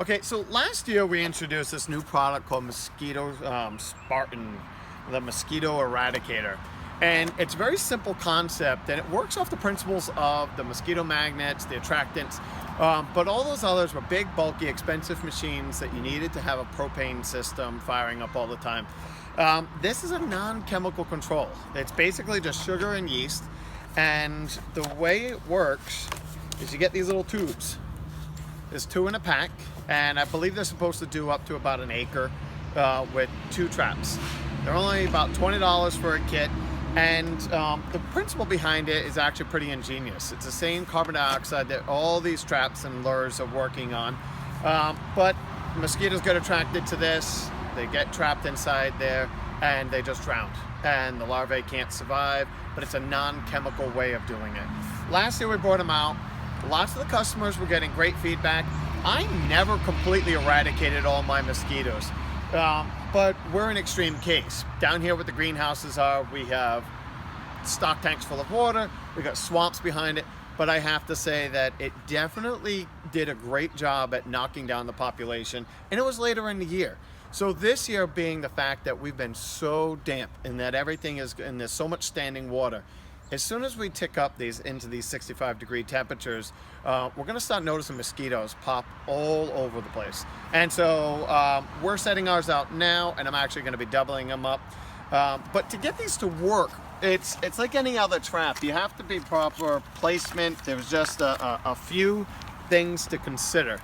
Okay, so last year we introduced this new product called Spartan, the Mosquito Eradicator. And it's a very simple concept, and it works off the principles of the mosquito magnets, the attractants, but all those others were big, bulky, expensive machines that you needed to have a propane system firing up all the time. This is a non-chemical control. It's basically just sugar and yeast, and the way it works is you get these little tubes. There's 2 in a pack, and I believe they're supposed to do up to about an acre with 2 traps. They're only about $20 for a kit, and the principle behind it is actually pretty ingenious. It's the same carbon dioxide that all these traps and lures are working on, but mosquitoes get attracted to this, they get trapped inside there, and they just drown. And the larvae can't survive, but it's a non-chemical way of doing it. Last year we brought them out. Lots of the customers were getting great feedback. I never completely eradicated all my mosquitoes, but we're an extreme case. Down here where the greenhouses are, we have stock tanks full of water, we got swamps behind it, but I have to say that it definitely did a great job at knocking down the population, and it was later in the year. So this year being the fact that we've been so damp and that everything is, and there's so much standing water, as soon as we tick up these into these 65-degree temperatures, we're going to start noticing mosquitoes pop all over the place. And so we're setting ours out now, and I'm actually going to be doubling them up. But to get these to work, it's like any other trap. You have to be proper placement. There's just a few things to consider.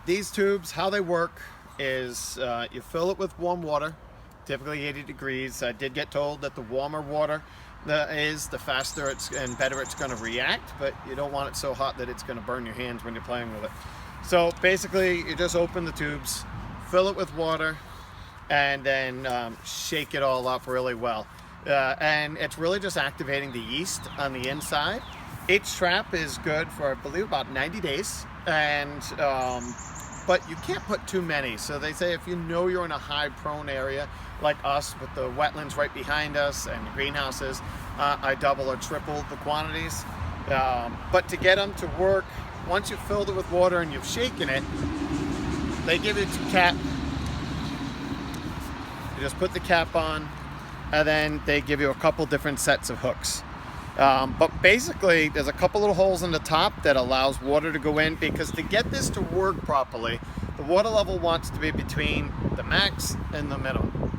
These tubes, how they work is you fill it with warm water, typically 80 degrees. I did get told that the warmer water the faster and better it's going to react, but you don't want it so hot that it's going to burn your hands when you're playing with it. So basically you just open the tubes, fill it with water, and then shake it all up really well. And it's really just activating the yeast on the inside. Each trap is good for, I believe, about 90 days. And but you can't put too many. So they say if you know you're in a high prone area like us with the wetlands right behind us and the greenhouses, I double or triple the quantities. But to get them to work, once you've filled it with water and you've shaken it, they give you a cap. You just put the cap on, and then they give you a couple different sets of hooks. But basically there's a couple little holes in the top that allows water to go in, because to get this to work properly, the water level wants to be between the max and the minimum.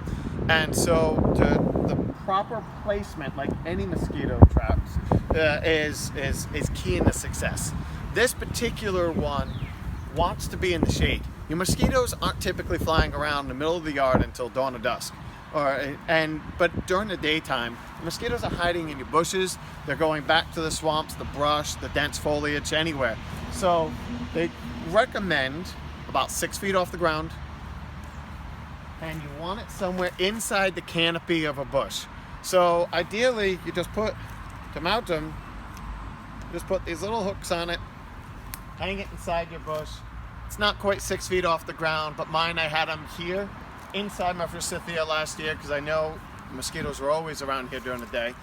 And so the proper placement, like any mosquito traps, is key in the success. This particular one wants to be in the shade. Your mosquitoes aren't typically flying around in the middle of the yard until dawn or dusk. But during the daytime, the mosquitoes are hiding in your bushes. They're going back to the swamps, the brush, the dense foliage, anywhere. So they recommend about 6 feet off the ground, and you want it somewhere inside the canopy of a bush. So ideally, you just to mount them, just put these little hooks on it, hang it inside your bush. It's not quite 6 feet off the ground, but mine, I had them here inside my forsythia last year, because I know mosquitoes are always around here during the day.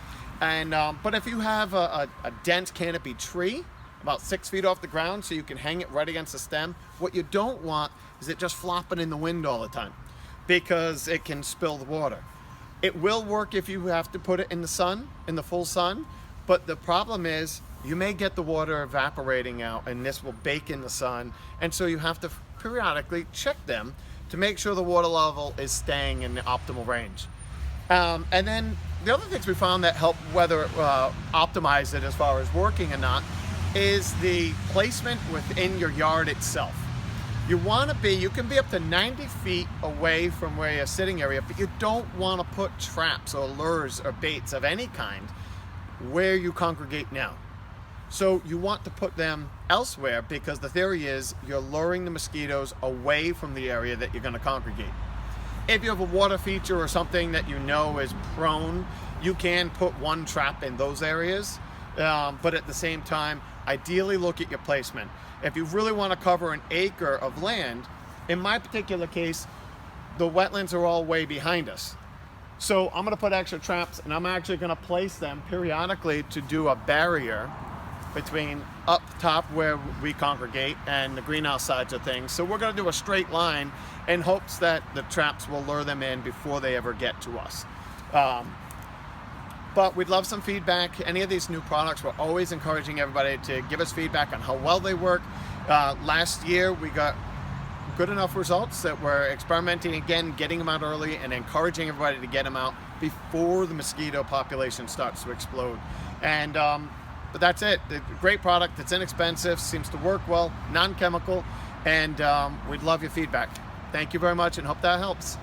And but if you have a dense canopy tree about 6 feet off the ground, so you can hang it right against the stem, what you don't want is it just flopping in the wind all the time, because it can spill the water. It will work if you have to put it in the sun, in the full sun, but the problem is you may get the water evaporating out, and this will bake in the sun, and so you have to periodically check them to make sure the water level is staying in the optimal range. And then the other things we found that help whether optimize it as far as working or not is the placement within your yard itself. You can be up to 90 feet away from where your sitting area, but you don't want to put traps or lures or baits of any kind where you congregate now. So you want to put them elsewhere, because the theory is you're luring the mosquitoes away from the area that you're going to congregate. If you have a water feature or something that you know is prone, you can put one trap in those areas, but at the same time, ideally look at your placement. If you really want to cover an acre of land, in my particular case, the wetlands are all way behind us. So I'm going to put extra traps, and I'm actually going to place them periodically to do a barrier between up top where we congregate and the greenhouse sides of things. So we're going to do a straight line in hopes that the traps will lure them in before they ever get to us. But we'd love some feedback. Any of these new products, we're always encouraging everybody to give us feedback on how well they work. Last year we got good enough results that we're experimenting again, getting them out early and encouraging everybody to get them out before the mosquito population starts to explode. And but that's it. The great product. It's inexpensive, seems to work well, non-chemical, and we'd love your feedback. Thank you very much and hope that helps.